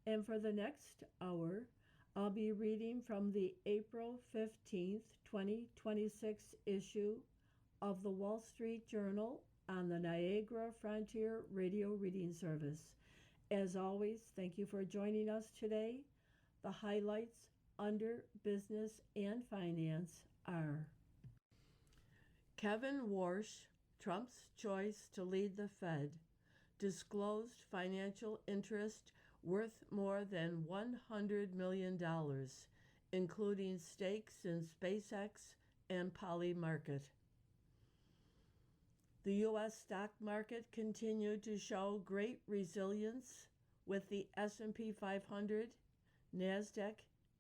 And for the next hour, I'll be reading from the April 15th, 2026 issue of the Wall Street Journal on the Niagara Frontier Radio Reading Service. As always, thank you for joining us today. The highlights under business and finance are: Kevin Warsh, Trump's choice to lead the Fed, disclosed financial interest worth more than $100 million, including stakes in SpaceX and Polymarket. The U.S. stock market continued to show great resilience, with the S&P 500, NASDAQ,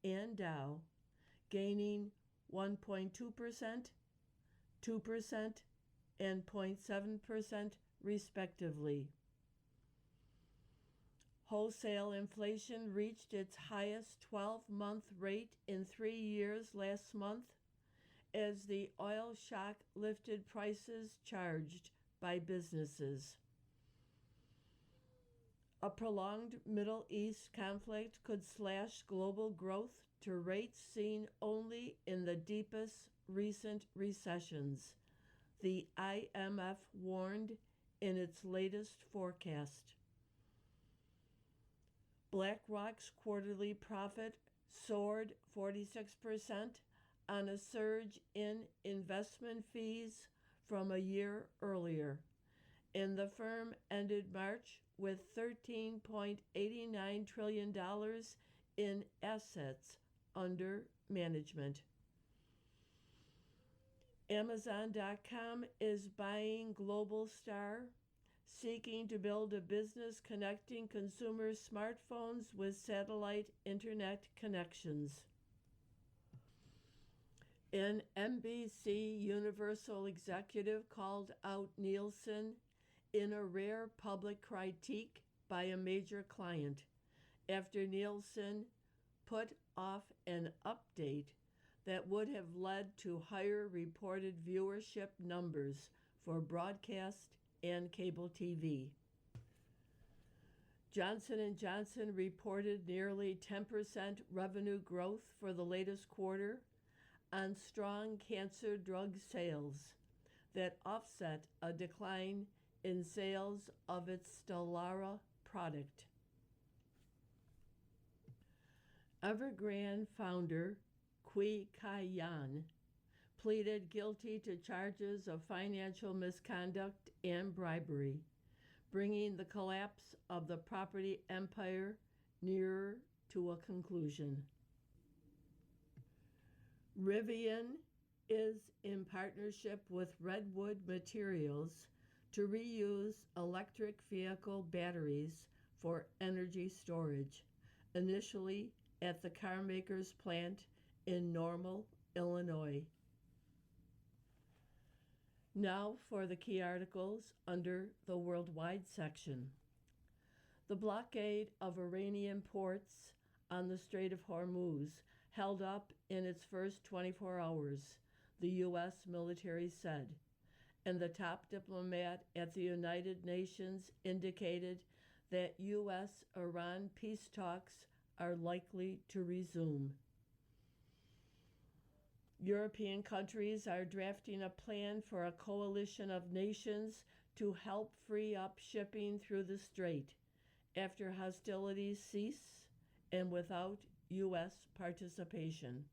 and Dow gaining 1.2%, 2%, and 0.7% respectively. Wholesale inflation reached its highest 12-month rate in 3 years last month, as the oil shock lifted prices charged by businesses. A prolonged Middle East conflict could slash global growth to rates seen only in the deepest recent recessions, the IMF warned in its latest forecast. BlackRock's quarterly profit soared 46% on a surge in investment fees from a year earlier, and the firm ended March with $13.89 trillion in assets under management. Amazon.com is buying Globalstar, seeking to build a business connecting consumer smartphones with satellite internet connections. An NBC Universal executive called out Nielsen in a rare public critique by a major client after Nielsen put off an update that would have led to higher reported viewership numbers for broadcast and cable TV. Johnson & Johnson reported nearly 10% revenue growth for the latest quarter on strong cancer drug sales that offset a decline in sales of its Stelara product. Evergrande founder Kui Kai-yan pleaded guilty to charges of financial misconduct and bribery, bringing the collapse of the property empire nearer to a conclusion. Rivian is in partnership with Redwood Materials to reuse electric vehicle batteries for energy storage, initially at the carmaker's plant in Normal, Illinois. Now for the key articles under the Worldwide section. The blockade of Iranian ports on the Strait of Hormuz held up in its first 24 hours, the U.S. military said, and the top diplomat at the United Nations indicated that U.S.-Iran peace talks are likely to resume. European countries are drafting a plan for a coalition of nations to help free up shipping through the strait after hostilities cease and without U.S. participation.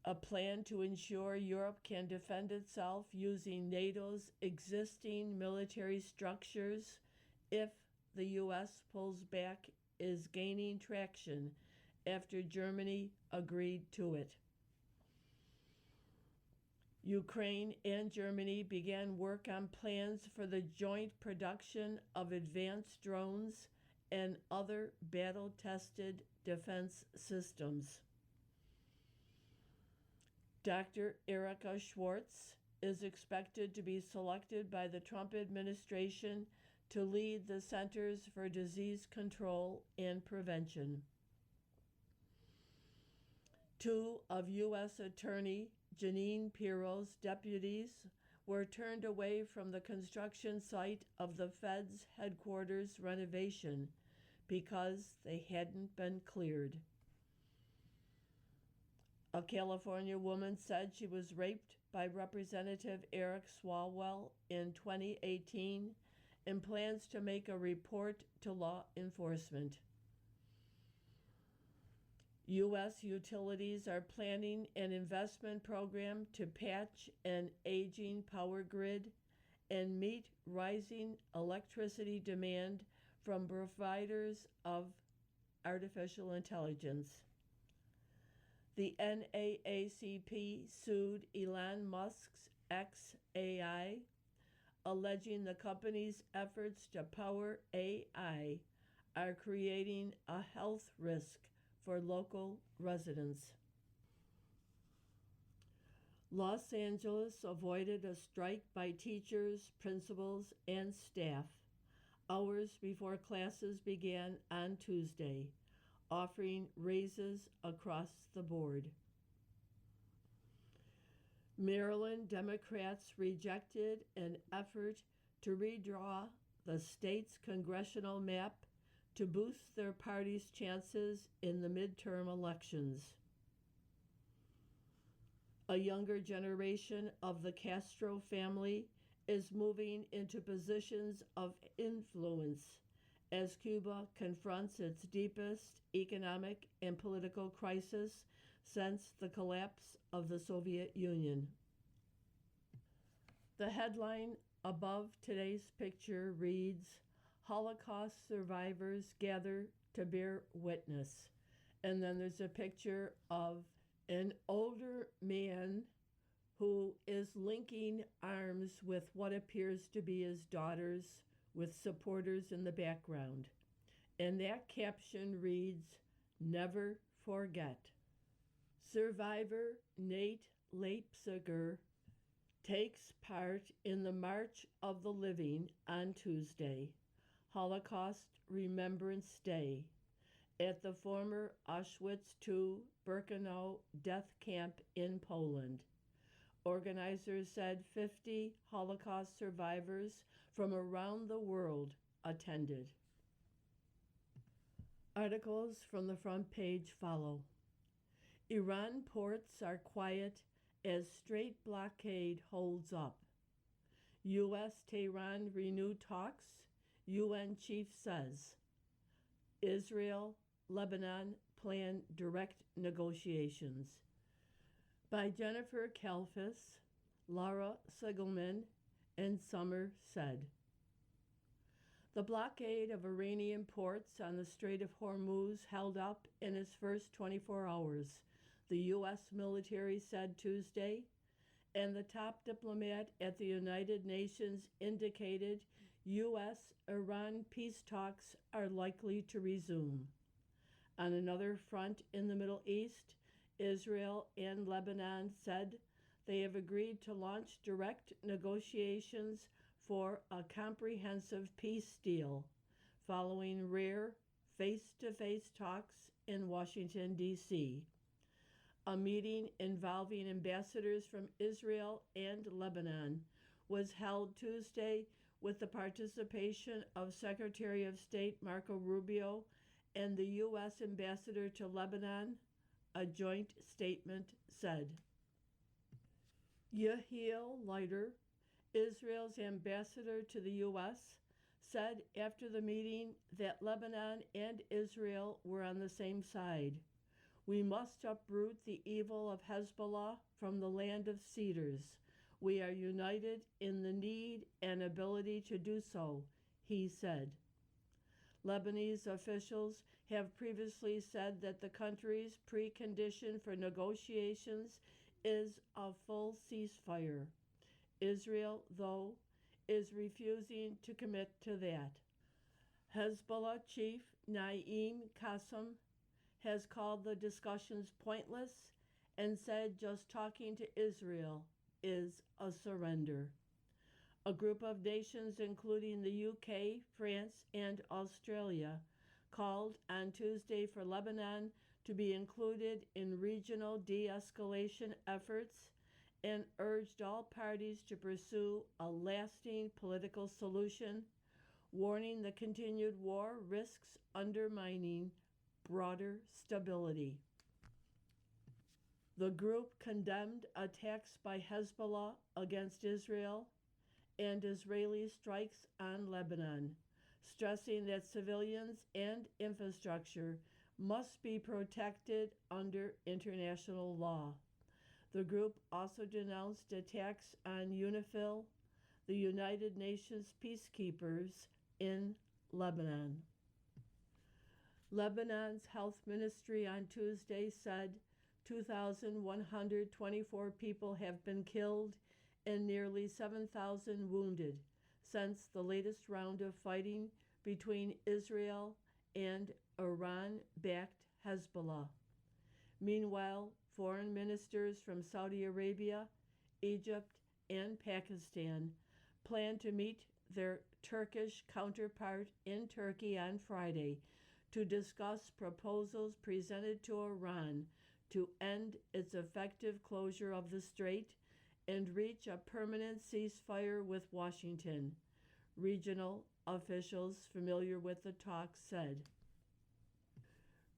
A plan to ensure Europe can defend itself using NATO's existing military structures if the U.S. pulls back is gaining traction after Germany agreed to it. Ukraine and Germany began work on plans for the joint production of advanced drones and other battle-tested defense systems. Dr. Erica Schwartz is expected to be selected by the Trump administration to lead the Centers for Disease Control and Prevention. 2 of U.S. Attorney Jeanine Pirro's deputies were turned away from the construction site of the Fed's headquarters renovation because they hadn't been cleared. A California woman said she was raped by Representative Eric Swalwell in 2018 and plans to make a report to law enforcement. U.S. utilities are planning an investment program to patch an aging power grid and meet rising electricity demand from providers of artificial intelligence. The NAACP sued Elon Musk's xAI, alleging the company's efforts to power AI are creating a health risk for local residents. Los Angeles avoided a strike by teachers, principals, and staff hours before classes began on Tuesday, offering raises across the board. Maryland Democrats rejected an effort to redraw the state's congressional map to boost their party's chances in the midterm elections. A younger generation of the Castro family is moving into positions of influence as Cuba confronts its deepest economic and political crisis since the collapse of the Soviet Union. The headline above today's picture reads, "Holocaust survivors gather to bear witness." And then there's a picture of an older man who is linking arms with what appears to be his daughters with supporters in the background. And that caption reads, "Never forget." Survivor Nate Leipziger takes part in the March of the Living on Tuesday, Holocaust Remembrance Day, at the former Auschwitz II-Birkenau death camp in Poland. Organizers said 50 Holocaust survivors from around the world attended. Articles from the front page follow. Iran ports are quiet as strait blockade holds up. U.S.-Tehran renewed talks, UN chief says. Israel, Lebanon plan direct negotiations. By Jennifer Kalfas, Laura Sigelman, and Summer said. The blockade of Iranian ports on the Strait of Hormuz held up in its first 24 hours, the U.S. military said Tuesday, and the top diplomat at the United Nations indicated U.S.-Iran peace talks are likely to resume. On another front in the Middle East, Israel and Lebanon said they have agreed to launch direct negotiations for a comprehensive peace deal following rare face-to-face talks in Washington, D.C. A meeting involving ambassadors from Israel and Lebanon was held Tuesday with the participation of Secretary of State Marco Rubio and the U.S. Ambassador to Lebanon, a joint statement said. Yehiel Leiter, Israel's ambassador to the U.S., said after the meeting that Lebanon and Israel were on the same side. We must uproot the evil of Hezbollah from the land of cedars. We are united in the need and ability to do so, he said. Lebanese officials have previously said that the country's precondition for negotiations is a full ceasefire. Israel, though, is refusing to commit to that. Hezbollah chief Naim Qassem has called the discussions pointless and said just talking to Israel is a surrender. A group of nations, including the UK, France, and Australia, called on Tuesday for Lebanon to be included in regional de-escalation efforts and urged all parties to pursue a lasting political solution warning the continued war risks undermining broader stability. The group condemned attacks by Hezbollah against Israel and Israeli strikes on Lebanon, stressing that civilians and infrastructure must be protected under international law. The group also denounced attacks on UNIFIL, the United Nations peacekeepers in Lebanon. Lebanon's health ministry on Tuesday said 2,124 people have been killed and nearly 7,000 wounded since the latest round of fighting between Israel and Iran-backed Hezbollah. Meanwhile, foreign ministers from Saudi Arabia, Egypt, and Pakistan plan to meet their Turkish counterpart in Turkey on Friday to discuss proposals presented to Iran to end its effective closure of the strait and reach a permanent ceasefire with Washington, regional officials familiar with the talks said.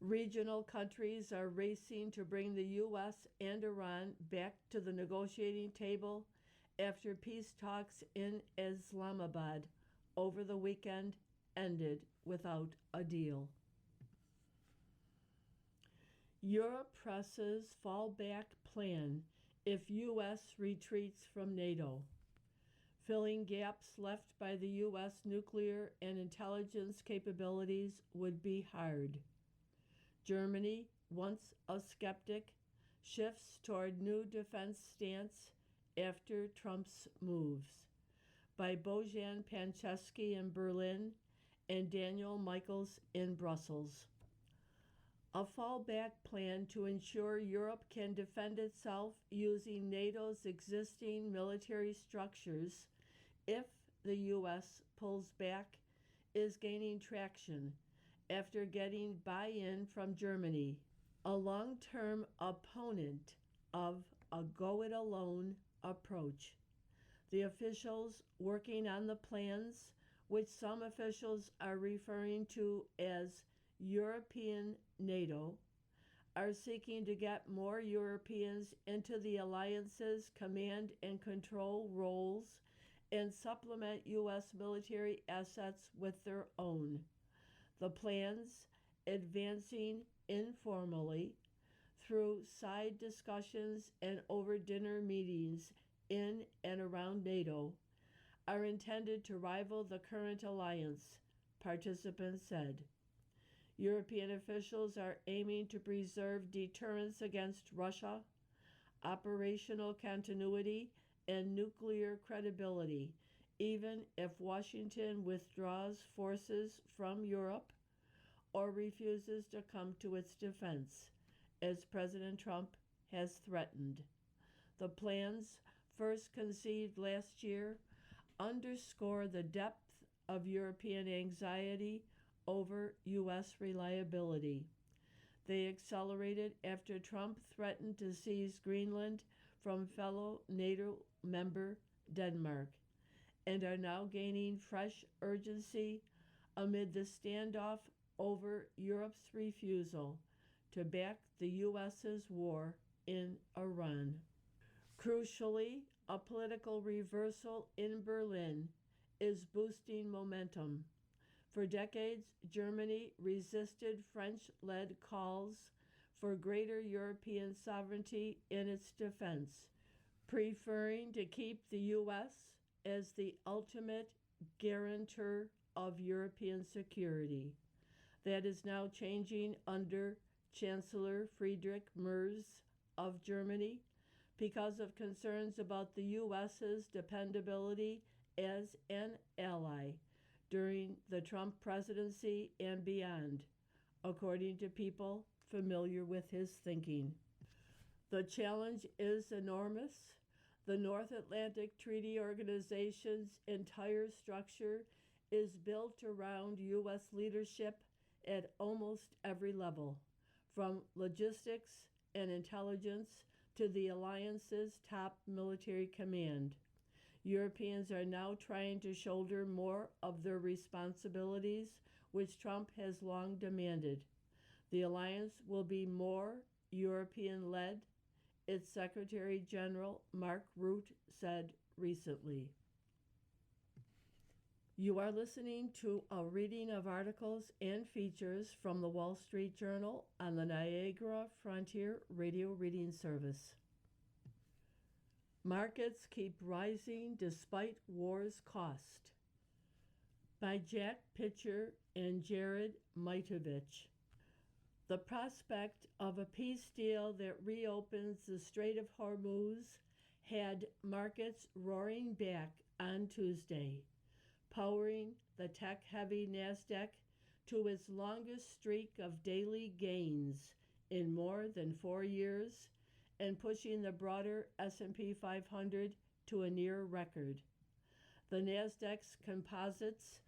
Regional countries are racing to bring the U.S. and Iran back to the negotiating table after peace talks in Islamabad over the weekend ended without a deal. Europe presses fallback plan if U.S. retreats from NATO, filling gaps left by the U.S. nuclear and intelligence capabilities would be hard. Germany, once a skeptic, shifts toward new defense stance after Trump's moves. By Bojan Panczewski in Berlin and Daniel Michaels in Brussels. A fallback plan to ensure Europe can defend itself using NATO's existing military structures if the U.S. pulls back is gaining traction after getting buy-in from Germany, a long-term opponent of a go-it-alone approach. The officials working on the plans, which some officials are referring to as European NATO, are seeking to get more Europeans into the alliance's command and control roles and supplement U.S. military assets with their own. The plans, advancing informally through side discussions and over dinner meetings in and around NATO, are intended to rival the current alliance, participants said. European officials are aiming to preserve deterrence against Russia, operational continuity, and nuclear credibility, even if Washington withdraws forces from Europe or refuses to come to its defense, as President Trump has threatened. The plans, first conceived last year, underscore the depth of European anxiety over U.S. reliability. They accelerated after Trump threatened to seize Greenland from fellow NATO member Denmark, and are now gaining fresh urgency amid the standoff over Europe's refusal to back the U.S.'s war in Iran. Crucially, a political reversal in Berlin is boosting momentum. For decades, Germany resisted French-led calls for greater European sovereignty in its defense, preferring to keep the U.S. as the ultimate guarantor of European security. That is now changing under Chancellor Friedrich Merz of Germany because of concerns about the U.S.'s dependability as an ally during the Trump presidency and beyond, according to people familiar with his thinking. The challenge is enormous. The North Atlantic Treaty Organization's entire structure is built around U.S. leadership at almost every level, from logistics and intelligence to the alliance's top military command. Europeans are now trying to shoulder more of their responsibilities, which Trump has long demanded. The alliance will be more European led, its Secretary General Mark Rutte said recently. You are listening to a reading of articles and features from the Wall Street Journal on the Niagara Frontier Radio Reading Service. Markets keep rising despite war's cost. By Jack Pitcher and Jared Mitovich. The prospect of a peace deal that reopens the Strait of Hormuz had markets roaring back on Tuesday, powering the tech-heavy NASDAQ to its longest streak of daily gains in more than 4 years and pushing the broader S&P 500 to a near record. The NASDAQ's composites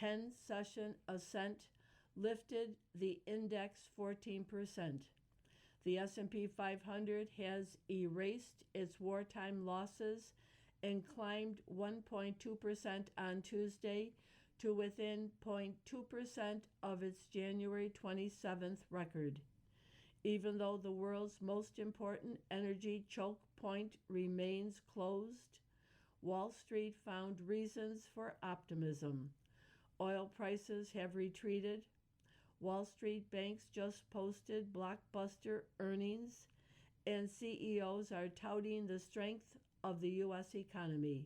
10-session ascent lifted the index 14%. The S&P 500 has erased its wartime losses and climbed 1.2% on Tuesday to within 0.2% of its January 27th record. Even though the world's most important energy choke point remains closed, Wall Street found reasons for optimism. Oil prices have retreated. Wall Street banks just posted blockbuster earnings, and CEOs are touting the strength of the U.S. economy.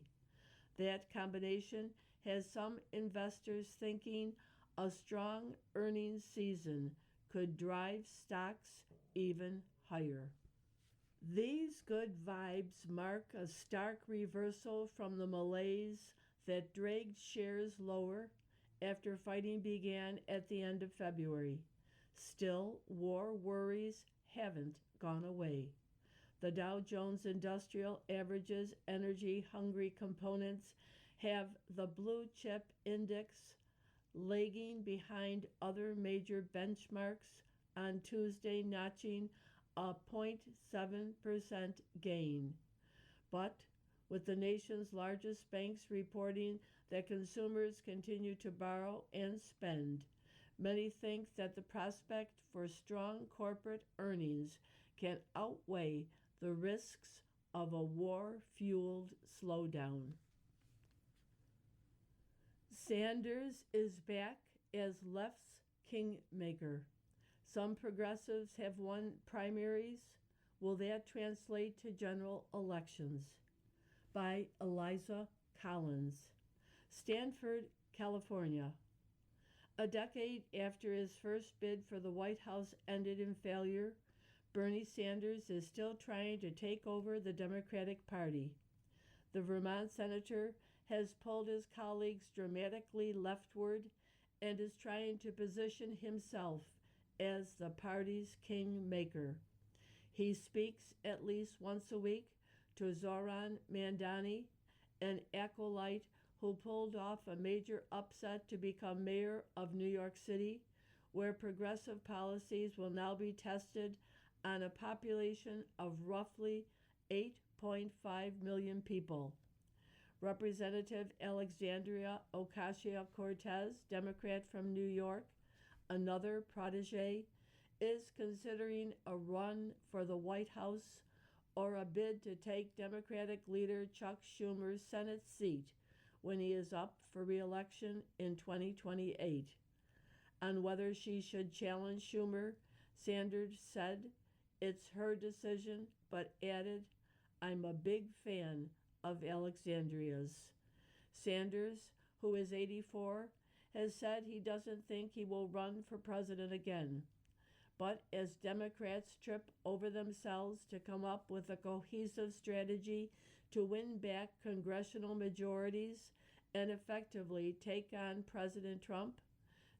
That combination has some investors thinking a strong earnings season could drive stocks even higher. These good vibes mark a stark reversal from the malaise that dragged shares lower after fighting began at the end of February. Still, war worries haven't gone away. The Dow Jones Industrial Average's energy-hungry components have the blue chip index lagging behind other major benchmarks on Tuesday, notching a 0.7% gain. But with the nation's largest banks reporting that consumers continue to borrow and spend, many think that the prospect for strong corporate earnings can outweigh the risks of a war-fueled slowdown. Sanders is back as left's kingmaker. Some progressives have won primaries. Will that translate to general elections? By Eliza Collins. Stanford, California. A decade after his first bid for the White House ended in failure, Bernie Sanders is still trying to take over the Democratic Party. The Vermont senator has pulled his colleagues dramatically leftward and is trying to position himself as the party's kingmaker. He speaks at least once a week to Zoran Mandani, an acolyte who pulled off a major upset to become mayor of New York City, where progressive policies will now be tested on a population of roughly 8.5 million people. Representative Alexandria Ocasio-Cortez, Democrat from New York, another protege, is considering a run for the White House or a bid to take Democratic leader Chuck Schumer's Senate seat when he is up for re-election in 2028. On whether she should challenge Schumer, Sanders said, "It's her decision," but added, "I'm a big fan of Alexandria's." Sanders, who is 84, has said he doesn't think he will run for president again. But as Democrats trip over themselves to come up with a cohesive strategy to win back congressional majorities and effectively take on President Trump,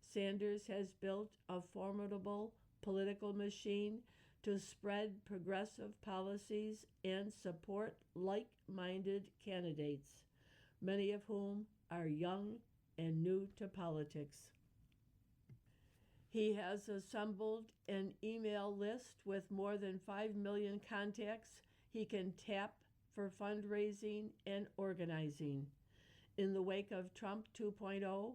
Sanders has built a formidable political machine to spread progressive policies and support like-minded candidates, many of whom are young and new to politics. He has assembled an email list with more than 5 million contacts he can tap for fundraising and organizing. In the wake of Trump 2.0,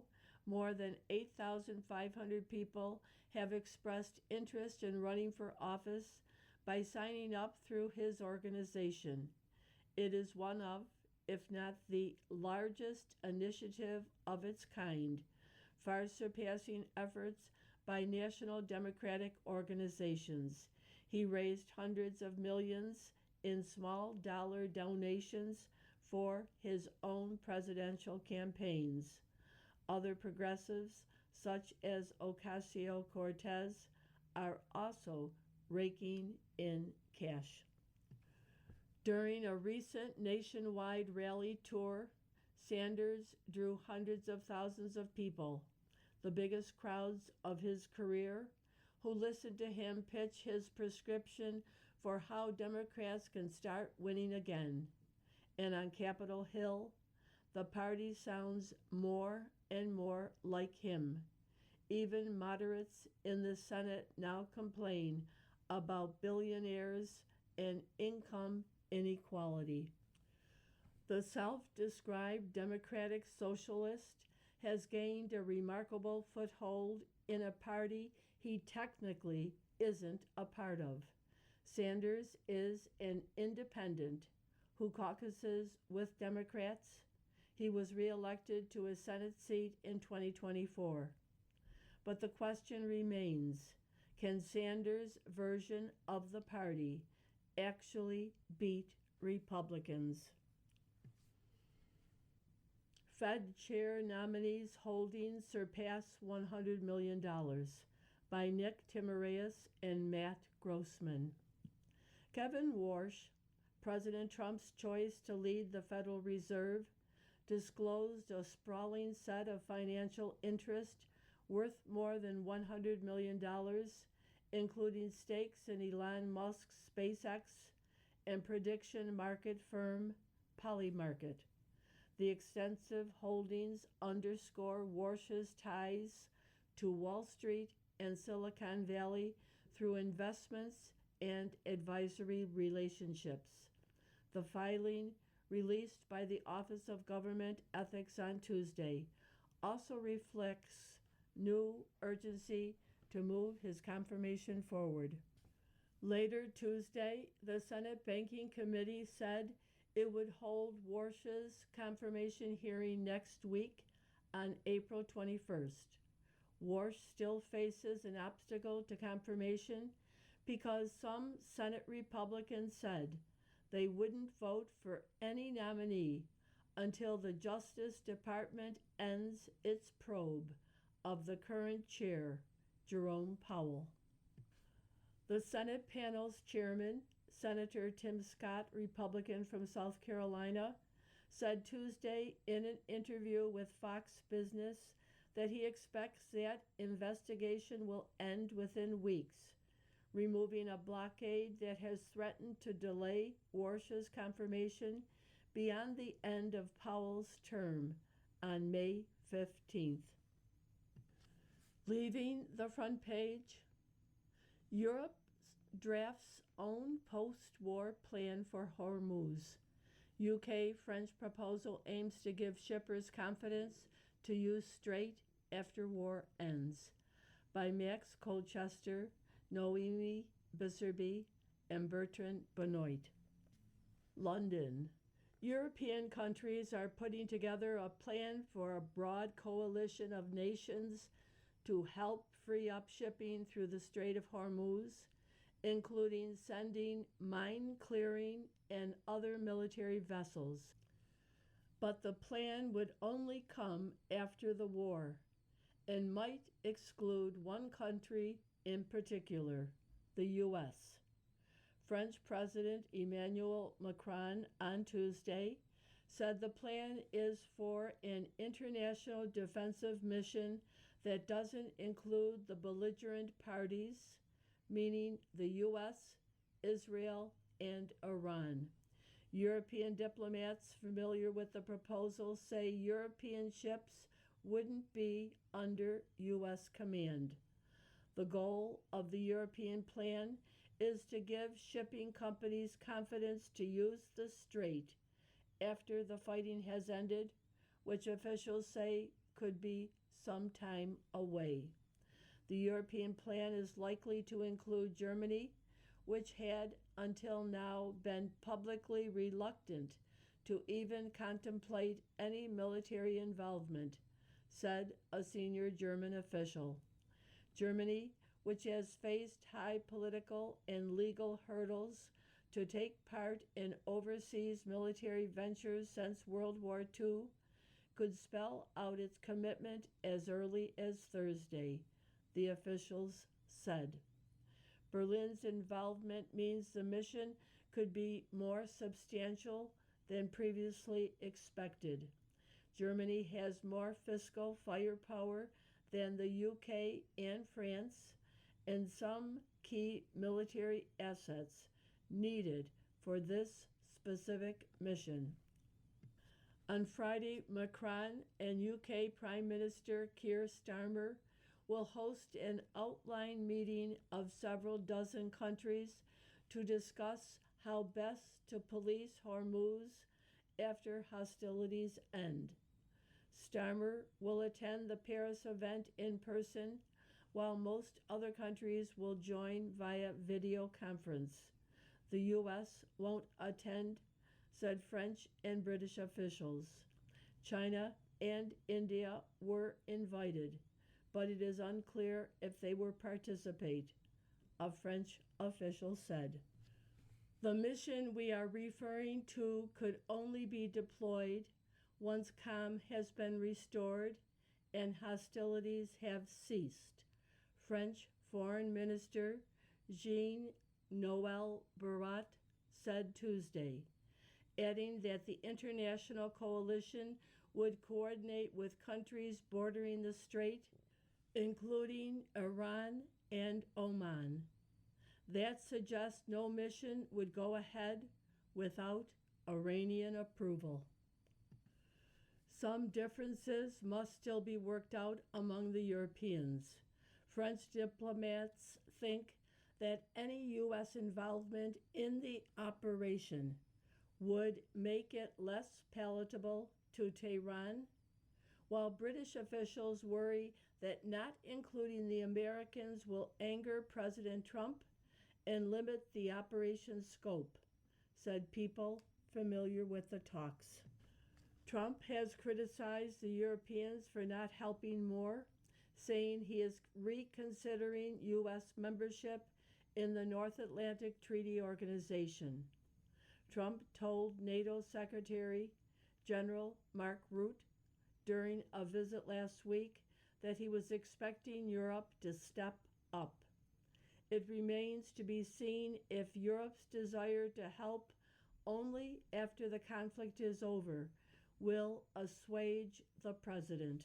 more than 8,500 people have expressed interest in running for office by signing up through his organization. It is one of, if not the largest initiative of its kind, far surpassing efforts by national Democratic organizations. He raised hundreds of millions in small dollar donations for his own presidential campaigns. Other progressives, such as Ocasio-Cortez, are also raking in cash. During a recent nationwide rally tour, Sanders drew hundreds of thousands of people, the biggest crowds of his career, who listened to him pitch his prescription for how Democrats can start winning again. And on Capitol Hill, the party sounds more and more like him. Even moderates in the Senate now complain about billionaires and income inequality. The self-described Democratic Socialist has gained a remarkable foothold in a party he technically isn't a part of. Sanders is an independent who caucuses with Democrats. He was reelected to a Senate seat in 2024. But the question remains, can Sanders' version of the party actually beat Republicans? Fed Chair nominees' holdings surpass $100 million by Nick Timiraos and Matt Grossman. Kevin Warsh, President Trump's choice to lead the Federal Reserve, disclosed a sprawling set of financial interest worth more than $100 million, including stakes in Elon Musk's SpaceX and prediction market firm Polymarket. The extensive holdings underscore Warsh's ties to Wall Street and Silicon Valley through investments and advisory relationships. The filing, released by the Office of Government Ethics on Tuesday, also reflects new urgency to move his confirmation forward. Later Tuesday, the Senate Banking Committee said it would hold Warsh's confirmation hearing next week on April 21st. Warsh still faces an obstacle to confirmation because some Senate Republicans said they wouldn't vote for any nominee until the Justice Department ends its probe of the current chair, Jerome Powell. The Senate panel's chairman, Senator Tim Scott, Republican from South Carolina, said Tuesday in an interview with Fox Business that he expects that investigation will end within weeks, removing a blockade that has threatened to delay Warsh's confirmation beyond the end of Powell's term on May 15th. Leaving the front page, Europe drafts own post-war plan for Hormuz. UK-French proposal aims to give shippers confidence to use strait after war ends. By Max Colchester, Noemi Bisserby, and Bertrand Benoit. London. European countries are putting together a plan for a broad coalition of nations to help free up shipping through the Strait of Hormuz, including sending mine-clearing and other military vessels. But the plan would only come after the war and might exclude one country in particular, the U.S. French President Emmanuel Macron on Tuesday said the plan is for an international defensive mission that doesn't include the belligerent parties, meaning the U.S., Israel, and Iran. European diplomats familiar with the proposal say European ships wouldn't be under U.S. command. The goal of the European plan is to give shipping companies confidence to use the strait after the fighting has ended, which officials say could be some time away. The European plan is likely to include Germany, which had until now been publicly reluctant to even contemplate any military involvement, said a senior German official. Germany, which has faced high political and legal hurdles to take part in overseas military ventures since World War II, could spell out its commitment as early as Thursday, the officials said. Berlin's involvement means the mission could be more substantial than previously expected. Germany has more fiscal firepower than the UK and France, and some key military assets needed for this specific mission. On Friday, Macron and UK Prime Minister Keir Starmer will host an outline meeting of several dozen countries to discuss how best to police Hormuz after hostilities end. Starmer will attend the Paris event in person, while most other countries will join via video conference. The U.S. won't attend, said French and British officials. China and India were invited, but it is unclear if they will participate, a French official said. The mission we are referring to could only be deployed once calm has been restored and hostilities have ceased, French Foreign Minister Jean-Noël Barrot said Tuesday, adding that the international coalition would coordinate with countries bordering the strait, including Iran and Oman. That suggests no mission would go ahead without Iranian approval. Some differences must still be worked out among the Europeans. French diplomats think that any U.S. involvement in the operation would make it less palatable to Tehran, while British officials worry that not including the Americans will anger President Trump and limit the operation's scope, said people familiar with the talks. Trump has criticized the Europeans for not helping more, saying he is reconsidering U.S. membership in the North Atlantic Treaty Organization. Trump told NATO Secretary General Mark Rutte during a visit last week that he was expecting Europe to step up. It remains to be seen if Europe's desire to help only after the conflict is over will assuage the president.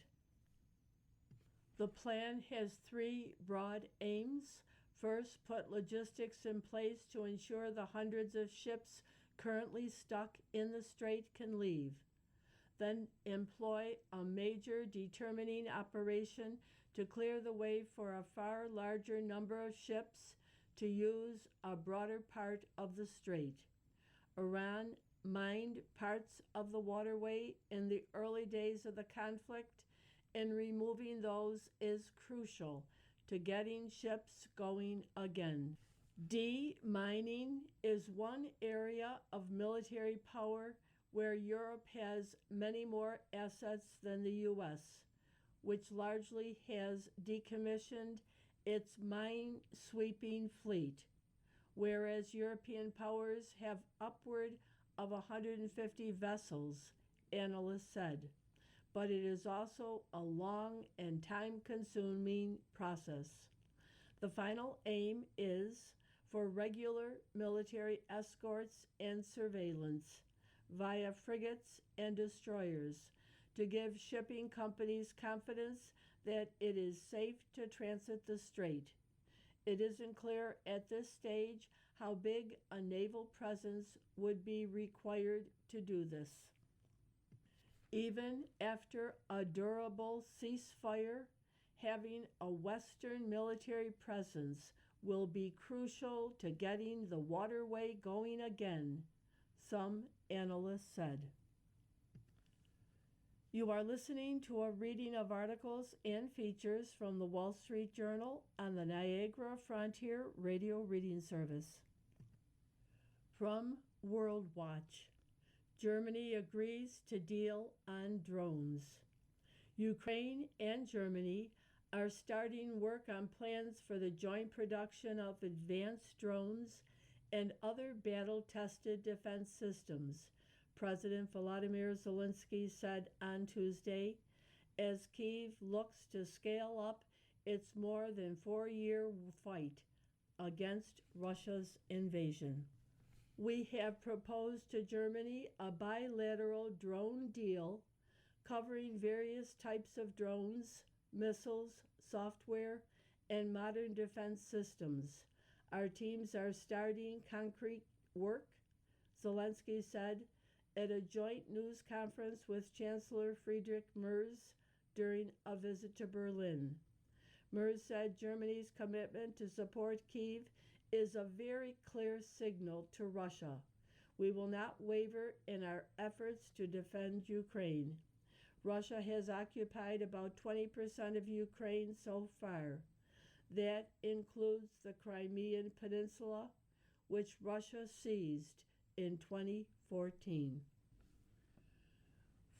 The plan has three broad aims. First, put logistics in place to ensure the hundreds of ships currently stuck in the strait can leave. Then employ a major determining operation to clear the way for a far larger number of ships to use a broader part of the strait. Iran mined parts of the waterway in the early days of the conflict, and removing those is crucial to getting ships going again. Demining is one area of military power where Europe has many more assets than the U.S., which largely has decommissioned its mine-sweeping fleet, whereas European powers have upward of 150 vessels, analysts said. But it is also a long and time-consuming process. The final aim is for regular military escorts and surveillance via frigates and destroyers to give shipping companies confidence that it is safe to transit the strait. It isn't clear at this stage how big a naval presence would be required to do this. Even after a durable ceasefire, having a Western military presence will be crucial to getting the waterway going again, some analysts said. You are listening to a reading of articles and features from the Wall Street Journal on the Niagara Frontier Radio Reading Service. From World Watch, Germany agrees to deal on drones. Ukraine and Germany are starting work on plans for the joint production of advanced drones and other battle-tested defense systems, President Volodymyr Zelensky said on Tuesday, as Kyiv looks to scale up its more than 4-year fight against Russia's invasion. We have proposed to Germany a bilateral drone deal covering various types of drones, missiles, software, and modern defense systems. Our teams are starting concrete work, Zelensky said at a joint news conference with Chancellor Friedrich Merz during a visit to Berlin. Merz said Germany's commitment to support Kyiv is a very clear signal to Russia. We will not waver in our efforts to defend Ukraine. Russia has occupied about 20% of Ukraine so far. That includes the Crimean Peninsula, which Russia seized in 2014.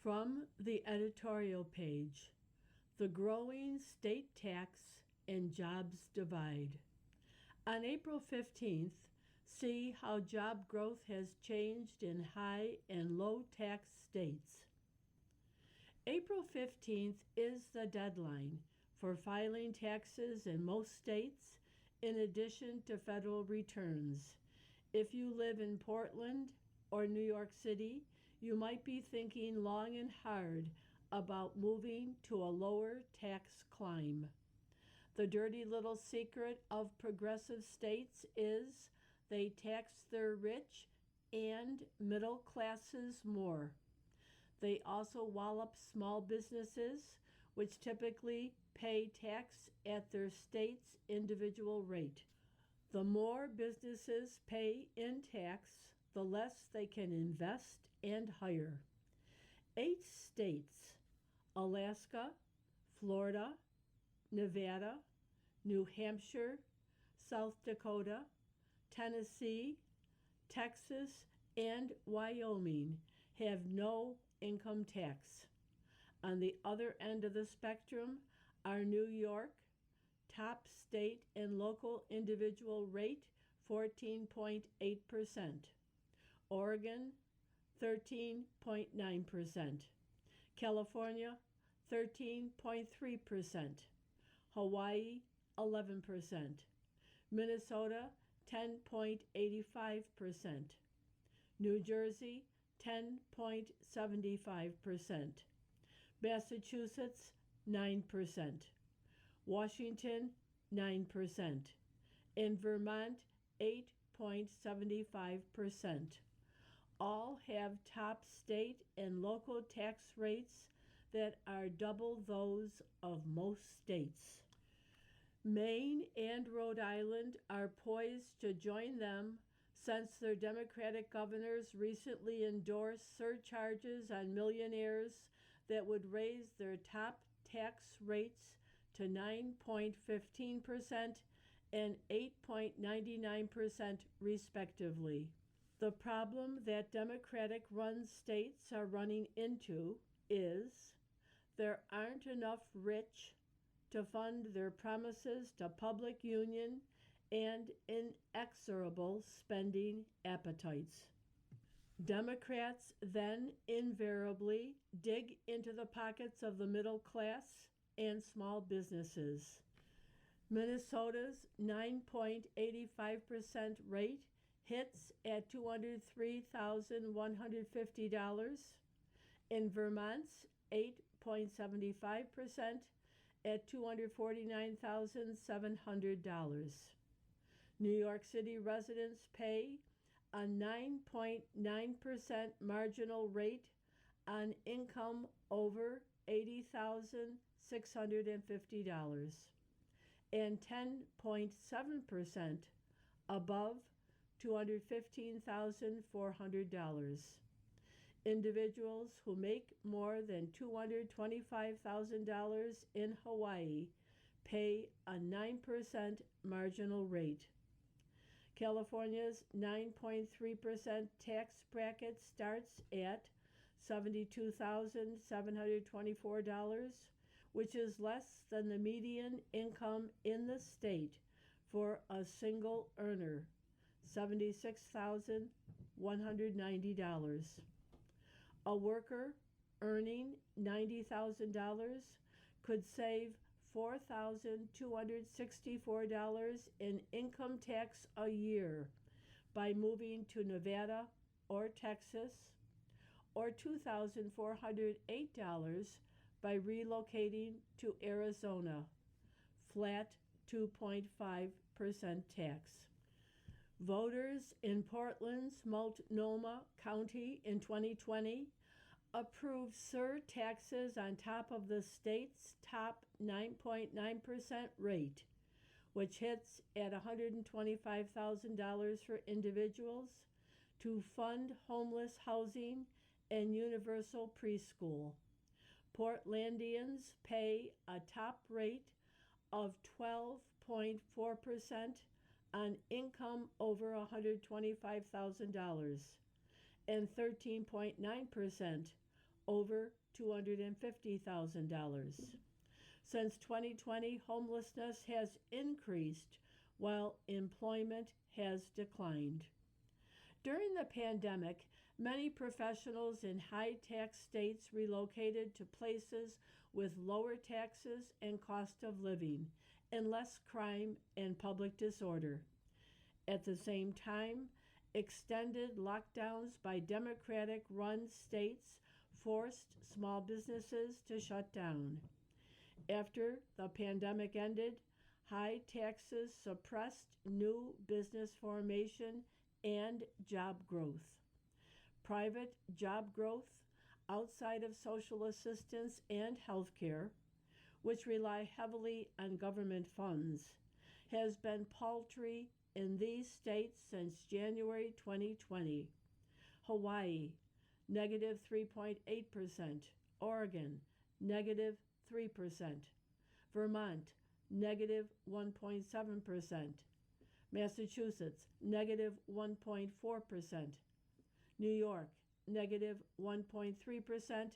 From the editorial page, The Growing State Tax and Jobs Divide. On April 15th, see how job growth has changed in high and low tax states. April 15th is the deadline for filing taxes in most states, in addition to federal returns. If you live in Portland or New York City, you might be thinking long and hard about moving to a lower tax climb. The dirty little secret of progressive states is they tax their rich and middle classes more. They also wallop small businesses, which typically pay tax at their state's individual rate. The more businesses pay in tax, the less they can invest and hire. 8 states, Alaska, Florida, Nevada, New Hampshire, South Dakota, Tennessee, Texas, and Wyoming have no income tax. On the other end of the spectrum are New York, top state and local individual rate 14.8%, Oregon 13.9%, California 13.3%, Hawaii 11%, Minnesota 10.85%, New Jersey 10.75%, Massachusetts 9%, Washington 9%, and Vermont 8.75%. All have top state and local tax rates that are double those of most states. Maine and Rhode Island are poised to join them since their Democratic governors recently endorsed surcharges on millionaires that would raise their top tax rates to 9.15% and 8.99% respectively. The problem that Democratic-run states are running into is there aren't enough rich to fund their promises to public union and inexorable spending appetites. Democrats then invariably dig into the pockets of the middle class and small businesses. Minnesota's 9.85% rate hits at $203,150, and Vermont's 8.75% at $249,700. New York City residents pay a 9.9% marginal rate on income over $80,650. and 10.7% above $215,400. Individuals who make more than $225,000 in Hawaii pay a 9% marginal rate. California's 9.3% tax bracket starts at $72,724, which is less than the median income in the state for a single earner, $76,190. A worker earning $90,000 could save $4,264 in income tax a year by moving to Nevada or Texas, or $2,408 by relocating to Arizona, flat 2.5% tax. Voters in Portland's Multnomah County in 2020 approved surtaxes on top of the state's top 9.9% rate, which hits at $125,000 for individuals, to fund homeless housing and universal preschool. Portlandians pay a top rate of 12.4% on income over $125,000 and 13.9% over $250,000. Since 2020, homelessness has increased while employment has declined. During the pandemic, many professionals in high-tax states relocated to places with lower taxes and cost of living and less crime and public disorder. At the same time, extended lockdowns by Democratic-run states forced small businesses to shut down. After the pandemic ended, high taxes suppressed new business formation and job growth. Private job growth outside of social assistance and health care, which rely heavily on government funds, has been paltry in these states since January 2020. Hawaii, negative 3.8%. Oregon, negative 3%. Vermont, negative 1.7%. Massachusetts, negative 1.4%. New York, negative 1.3%.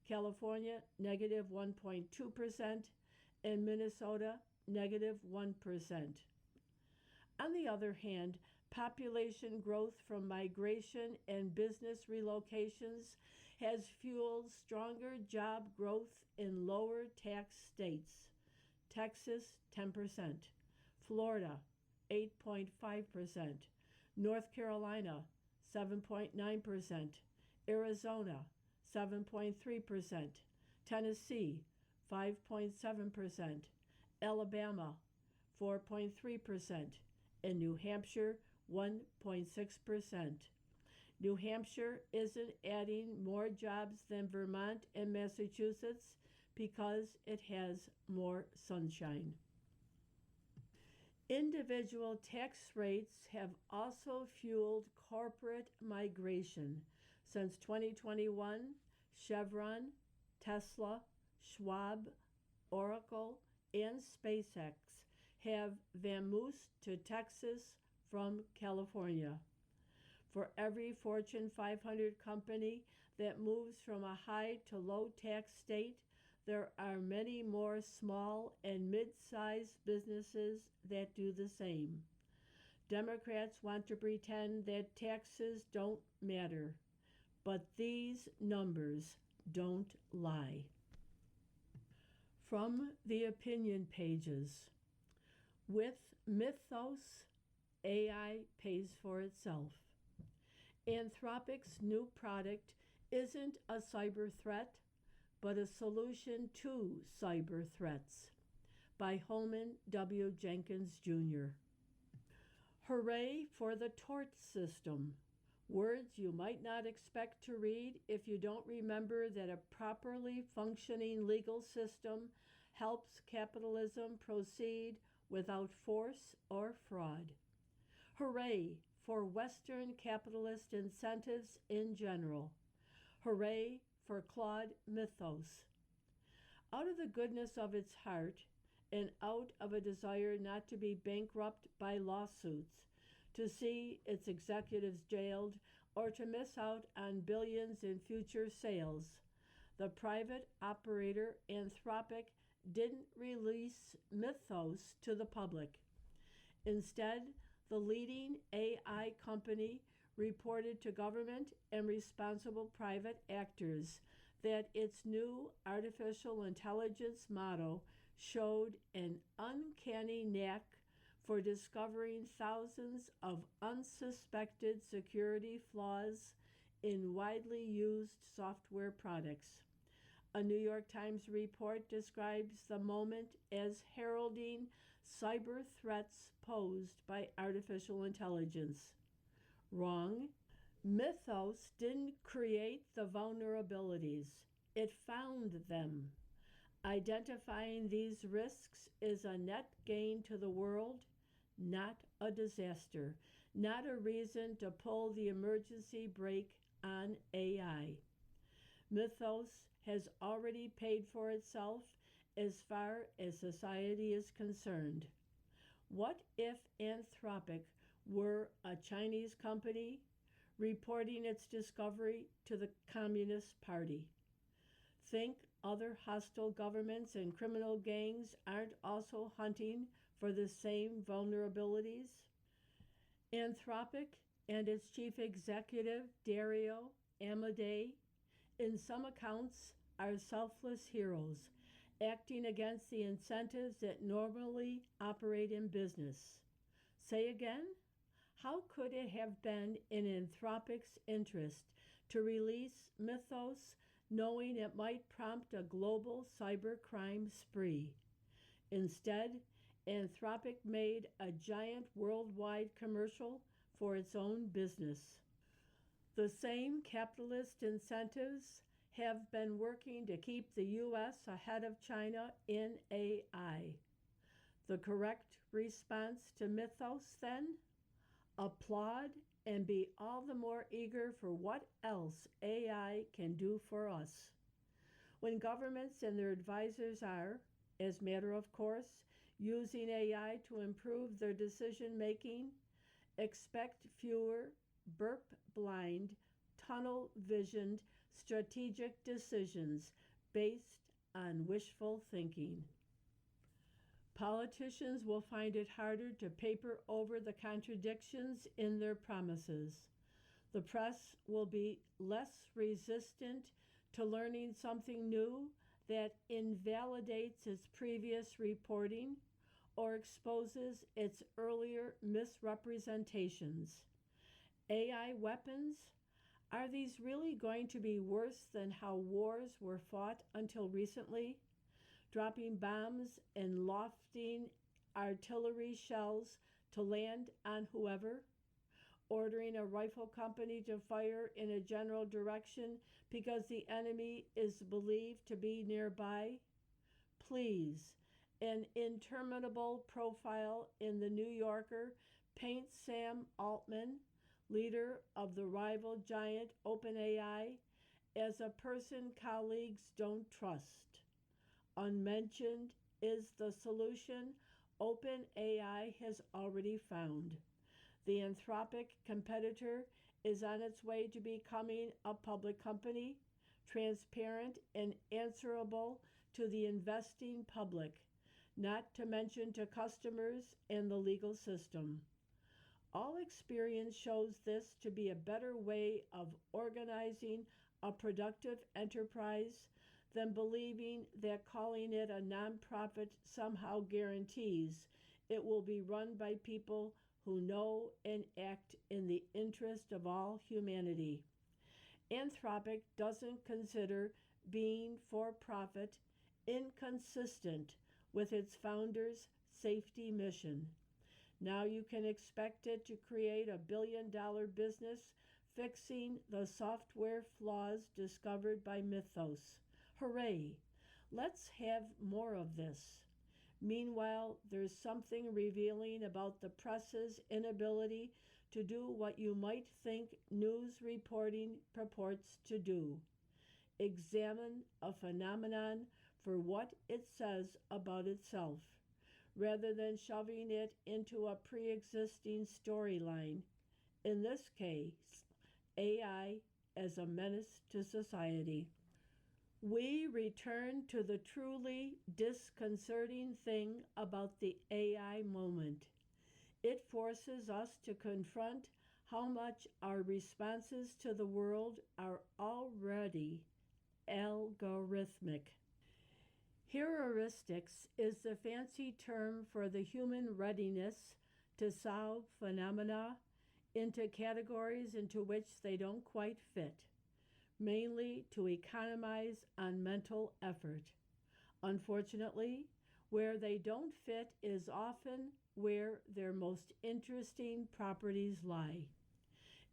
California, negative 1.2%. And Minnesota, negative 1%. On the other hand, population growth from migration and business relocations has fueled stronger job growth in lower tax states. Texas, 10%. Florida, 8.5%. North Carolina, 7.9%. Arizona, 7.3%. Tennessee, 5.7%. Alabama, 4.3%. And New Hampshire, 1.6%. New Hampshire isn't adding more jobs than Vermont and Massachusetts because it has more sunshine. Individual tax rates have also fueled corporate migration. Since 2021, Chevron, Tesla, Schwab, Oracle, and SpaceX have vamoosed to Texas from California. For every Fortune 500 company that moves from a high to low tax state, there are many more small and mid-sized businesses that do the same. Democrats want to pretend that taxes don't matter, but these numbers don't lie. From the opinion pages, with Mythos, AI pays for itself. Anthropic's new product isn't a cyber threat, but a solution to cyber threats, by Holman W. Jenkins, Jr. Hooray for the tort system. Words you might not expect to read if you don't remember that a properly functioning legal system helps capitalism proceed without force or fraud. Hooray for Western capitalist incentives in general. Hooray for Claude Mythos. Out of the goodness of its heart, and out of a desire not to be bankrupt by lawsuits, to see its executives jailed, or to miss out on billions in future sales, the private operator Anthropic didn't release Mythos to the public. Instead, the leading AI company reported to government and responsible private actors that its new artificial intelligence model showed an uncanny knack for discovering thousands of unsuspected security flaws in widely used software products. A New York Times report describes the moment as heralding cyber threats posed by artificial intelligence. Wrong. Mythos didn't create the vulnerabilities, it found them. Identifying these risks is a net gain to the world, not a disaster, not a reason to pull the emergency brake on AI. Mythos has already paid for itself as far as society is concerned. What if Anthropic were a Chinese company reporting its discovery to the Communist Party? Think other hostile governments and criminal gangs aren't also hunting for the same vulnerabilities? Anthropic and its chief executive, Dario Amodei, in some accounts are selfless heroes, acting against the incentives that normally operate in business. Say again? How could it have been in Anthropic's interest to release Mythos knowing it might prompt a global cybercrime spree? Instead, Anthropic made a giant worldwide commercial for its own business. The same capitalist incentives have been working to keep the U.S. ahead of China in AI. The correct response to Mythos, then? Applaud and be all the more eager for what else AI can do for us. When governments and their advisors are, as matter of course, using AI to improve their decision-making, expect fewer burp-blind, tunnel-visioned, strategic decisions based on wishful thinking. Politicians will find it harder to paper over the contradictions in their promises. The press will be less resistant to learning something new that invalidates its previous reporting or exposes its earlier misrepresentations. AI weapons? Are these really going to be worse than how wars were fought until recently? Dropping bombs and lofting artillery shells to land on whoever? Ordering a rifle company to fire in a general direction because the enemy is believed to be nearby? Please, an interminable profile in the New Yorker paints Sam Altman, leader of the rival giant OpenAI, as a person colleagues don't trust. Unmentioned is the solution OpenAI has already found. The Anthropic competitor is on its way to becoming a public company, transparent and answerable to the investing public, not to mention to customers and the legal system. All experience shows this to be a better way of organizing a productive enterprise than believing that calling it a nonprofit somehow guarantees it will be run by people who know and act in the interest of all humanity. Anthropic doesn't consider being for-profit inconsistent with its founder's safety mission. Now you can expect it to create a billion-dollar business fixing the software flaws discovered by Mythos. Hooray! Let's have more of this. Meanwhile, there's something revealing about the press's inability to do what you might think news reporting purports to do: examine a phenomenon for what it says about itself, rather than shoving it into a pre existing storyline, in this case, AI as a menace to society. We return to the truly disconcerting thing about the AI moment. It forces us to confront how much our responses to the world are already algorithmic. Heuristics is the fancy term for the human readiness to solve phenomena into categories into which they don't quite fit, mainly to economize on mental effort. Unfortunately, where they don't fit is often where their most interesting properties lie.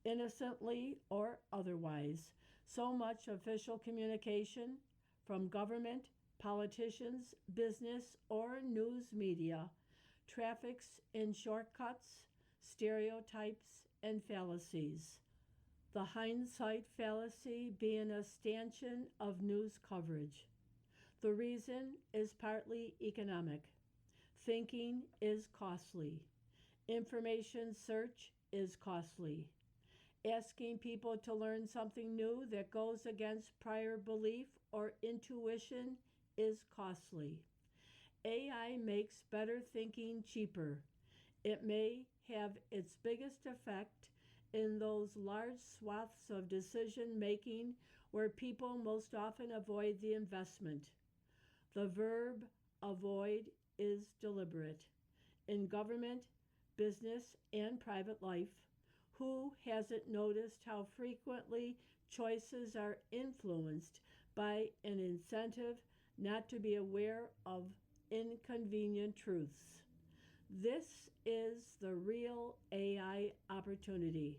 Innocently or otherwise, so much official communication from government, politicians, business, or news media traffics in shortcuts, stereotypes, and fallacies. The hindsight fallacy being a stanchion of news coverage. The reason is partly economic. Thinking is costly. Information search is costly. Asking people to learn something new that goes against prior belief or intuition is costly. AI makes better thinking cheaper. It may have its biggest effect in those large swaths of decision making where people most often avoid the investment. The verb avoid is deliberate. In government, business, and private life, who hasn't noticed how frequently choices are influenced by an incentive not to be aware of inconvenient truths? This is the real AI opportunity.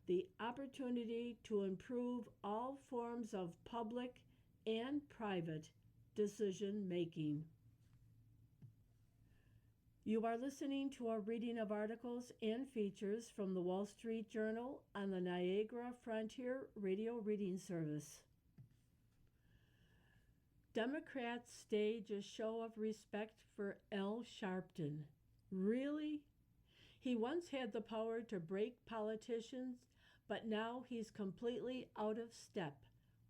The opportunity to improve all forms of public and private decision making. You are listening to a reading of articles and features from the Wall Street Journal on the Niagara Frontier Radio Reading Service. Democrats stage a show of respect for Al Sharpton. Really? He once had the power to break politicians, but now he's completely out of step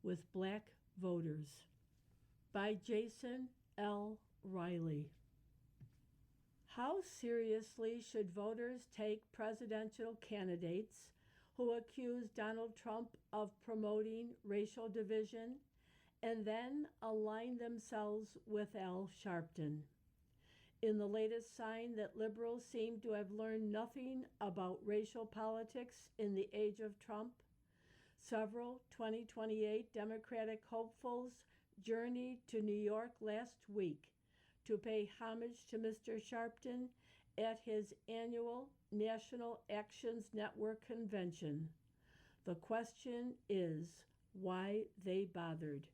with black voters. By Jason L. Riley. How seriously should voters take presidential candidates who accuse Donald Trump of promoting racial division and then align themselves with Al Sharpton? In the latest sign that liberals seem to have learned nothing about racial politics in the age of Trump, several 2028 Democratic hopefuls journeyed to New York last week to pay homage to Mr. Sharpton at his annual National Actions Network convention. The question is why they bothered.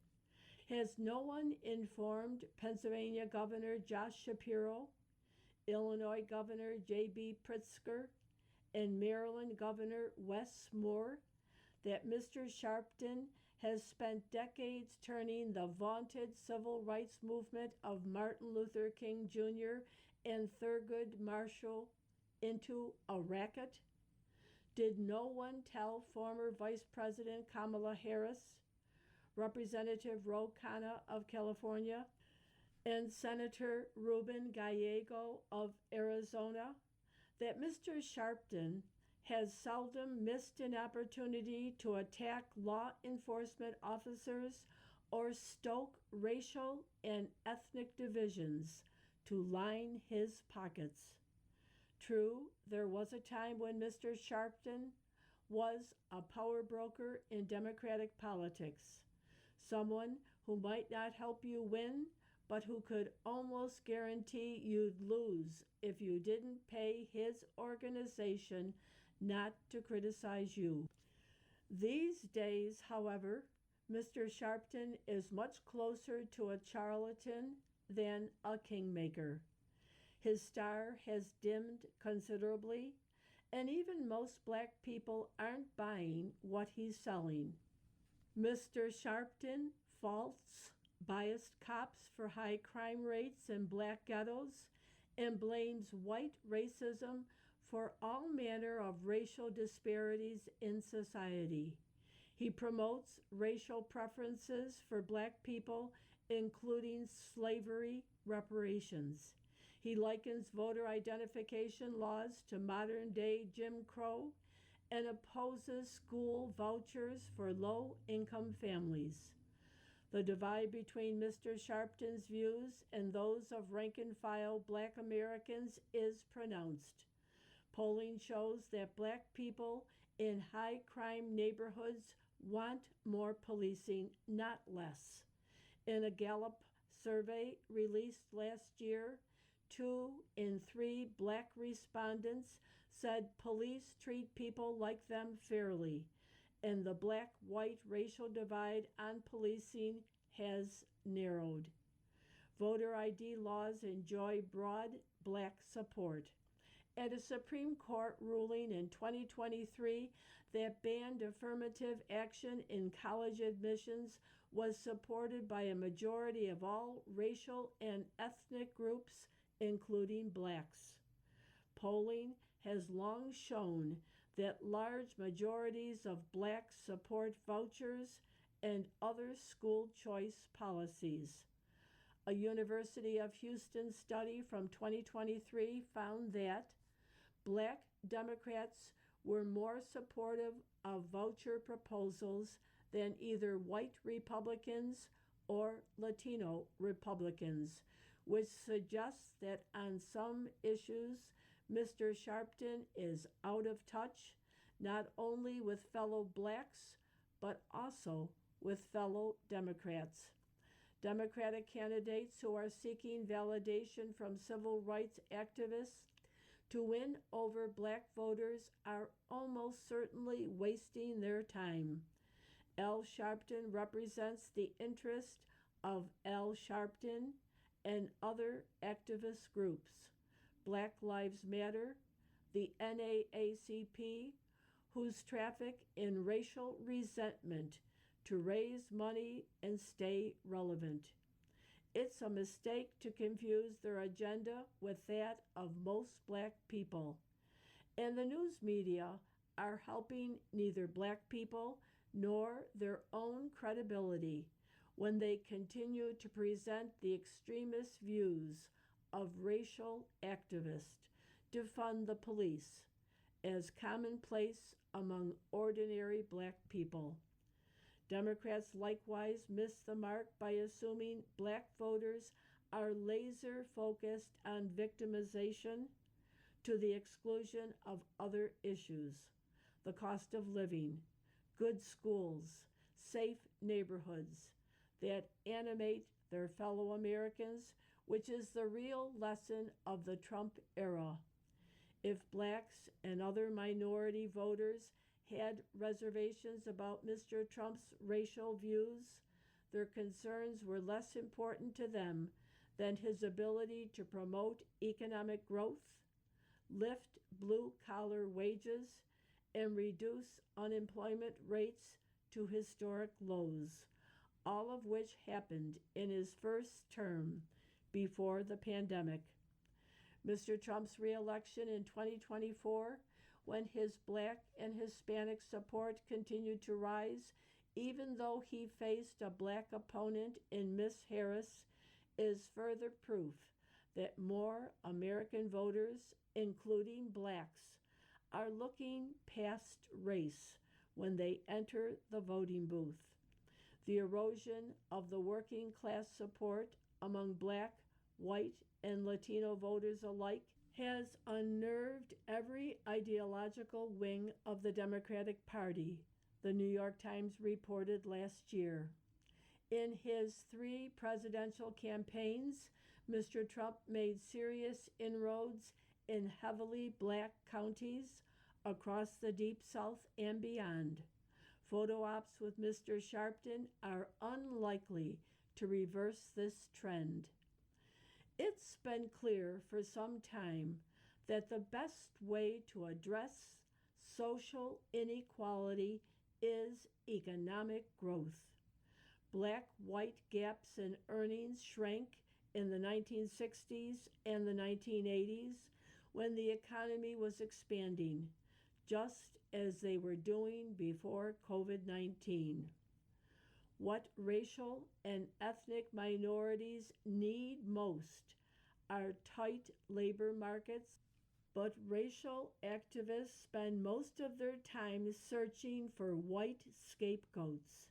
Has no one informed Pennsylvania Governor Josh Shapiro, Illinois Governor J.B. Pritzker, and Maryland Governor Wes Moore that Mr. Sharpton has spent decades turning the vaunted civil rights movement of Martin Luther King Jr. and Thurgood Marshall into a racket? Did no one tell former Vice President Kamala Harris, Representative Ro Khanna of California, and Senator Ruben Gallego of Arizona that Mr. Sharpton has seldom missed an opportunity to attack law enforcement officers or stoke racial and ethnic divisions to line his pockets? True, there was a time when Mr. Sharpton was a power broker in Democratic politics, someone who might not help you win, but who could almost guarantee you'd lose if you didn't pay his organization not to criticize you. These days, however, Mr. Sharpton is much closer to a charlatan than a kingmaker. His star has dimmed considerably, and even most black people aren't buying what he's selling. Mr. Sharpton faults biased cops for high crime rates in black ghettos and blames white racism for all manner of racial disparities in society. He promotes racial preferences for black people, including slavery reparations. He likens voter identification laws to modern day Jim Crow and opposes school vouchers for low income families. The divide between Mr. Sharpton's views and those of rank and file black Americans is pronounced. Polling shows that black people in high crime neighborhoods want more policing, not less. In a Gallup survey released last year, 2 in 3 black respondents said police treat people like them fairly, and the black white racial divide on policing has narrowed. Voter ID laws enjoy broad black support. And a Supreme Court ruling in 2023 that banned affirmative action in college admissions was supported by a majority of all racial and ethnic groups, including blacks. Polling has long shown that large majorities of blacks support vouchers and other school choice policies. A University of Houston study from 2023 found that black Democrats were more supportive of voucher proposals than either white Republicans or Latino Republicans, which suggests that on some issues, Mr. Sharpton is out of touch, not only with fellow blacks, but also with fellow Democrats. Democratic candidates who are seeking validation from civil rights activists to win over black voters are almost certainly wasting their time. Al Sharpton represents the interest of Al Sharpton and other activist groups. Black Lives Matter, the NAACP, whose traffic in racial resentment to raise money and stay relevant. It's a mistake to confuse their agenda with that of most black people. And the news media are helping neither black people nor their own credibility when they continue to present the extremist views of racial activists to fund the police as commonplace among ordinary black people. Democrats likewise miss the mark by assuming black voters are laser focused on victimization to the exclusion of other issues: the cost of living, good schools, safe neighborhoods that animate their fellow Americans, which is the real lesson of the Trump era. If blacks and other minority voters had reservations about Mr. Trump's racial views, their concerns were less important to them than his ability to promote economic growth, lift blue-collar wages, and reduce unemployment rates to historic lows, all of which happened in his first term before the pandemic. Mr. Trump's reelection in 2024, when his black and Hispanic support continued to rise, even though he faced a black opponent in Miss Harris, is further proof that more American voters, including blacks, are looking past race when they enter the voting booth. The erosion of the working class support among black, white, and Latino voters alike has unnerved every ideological wing of the Democratic Party, the New York Times reported last year. In his 3 presidential campaigns, Mr. Trump made serious inroads in heavily black counties across the Deep South and beyond. Photo ops with Mr. Sharpton are unlikely to reverse this trend. It's been clear for some time that the best way to address social inequality is economic growth. Black white gaps in earnings shrank in the 1960s and the 1980s when the economy was expanding, just as they were doing before COVID 19. What racial and ethnic minorities need most are tight labor markets, but racial activists spend most of their time searching for white scapegoats.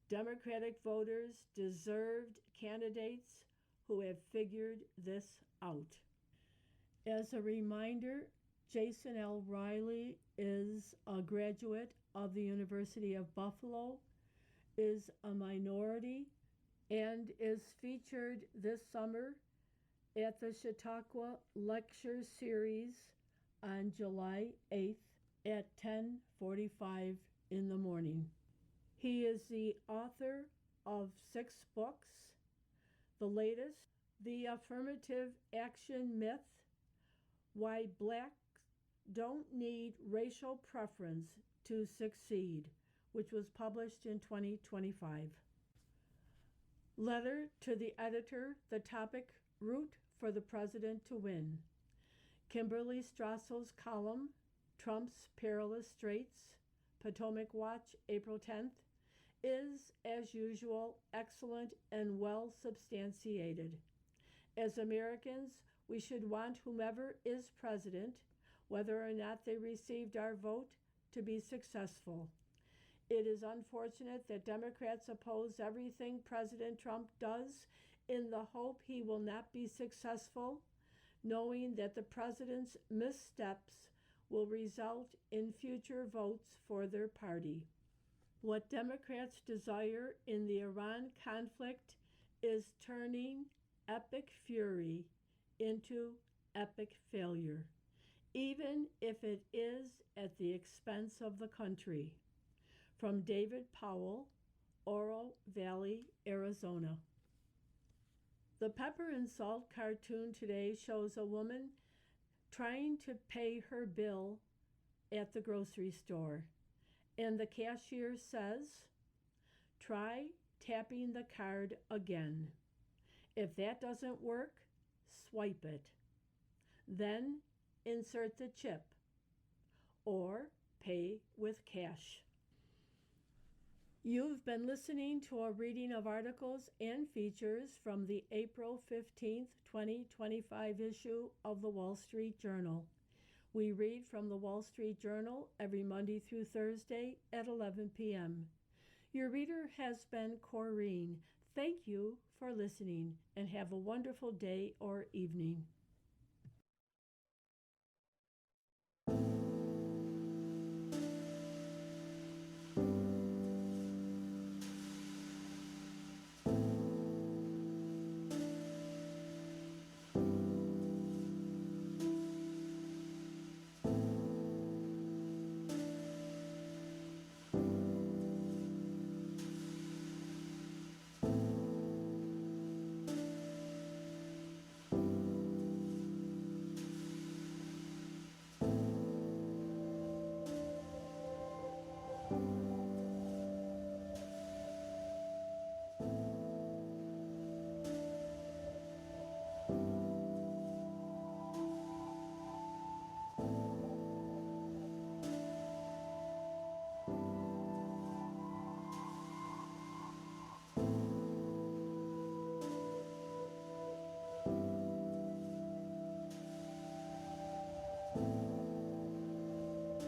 Democratic voters deserved candidates who have figured this out. As a reminder, Jason L. Riley is a graduate of the University of Buffalo, is a minority, and is featured this summer at the Chautauqua Lecture Series on July 8th at 10:45 in the morning. He is the author of 6 books. The latest, The Affirmative Action Myth, Why Blacks Don't Need Racial Preference to Succeed, which was published in 2025. Letter to the editor, the topic, Root for the President to Win. Kimberly Strassel's column, Trump's Perilous Straits, Potomac Watch, April 10th, is, as usual, excellent and well substantiated. As Americans, we should want whomever is president, whether or not they received our vote, to be successful. It is unfortunate that Democrats oppose everything President Trump does in the hope he will not be successful, knowing that the president's missteps will result in future votes for their party. What Democrats desire in the Iran conflict is turning epic fury into epic failure, even if it is at the expense of the country. From David Powell, Oro Valley, Arizona. The Pepper and Salt cartoon today shows a woman trying to pay her bill at the grocery store, and the cashier says, "Try tapping the card again. If that doesn't work, swipe it. Then insert the chip or pay with cash." You've been listening to a reading of articles and features from the April 15th, 2025 issue of the Wall Street Journal. We read from the Wall Street Journal every Monday through Thursday at 11 p.m. Your reader has been Corrine. Thank you for listening and have a wonderful day or evening.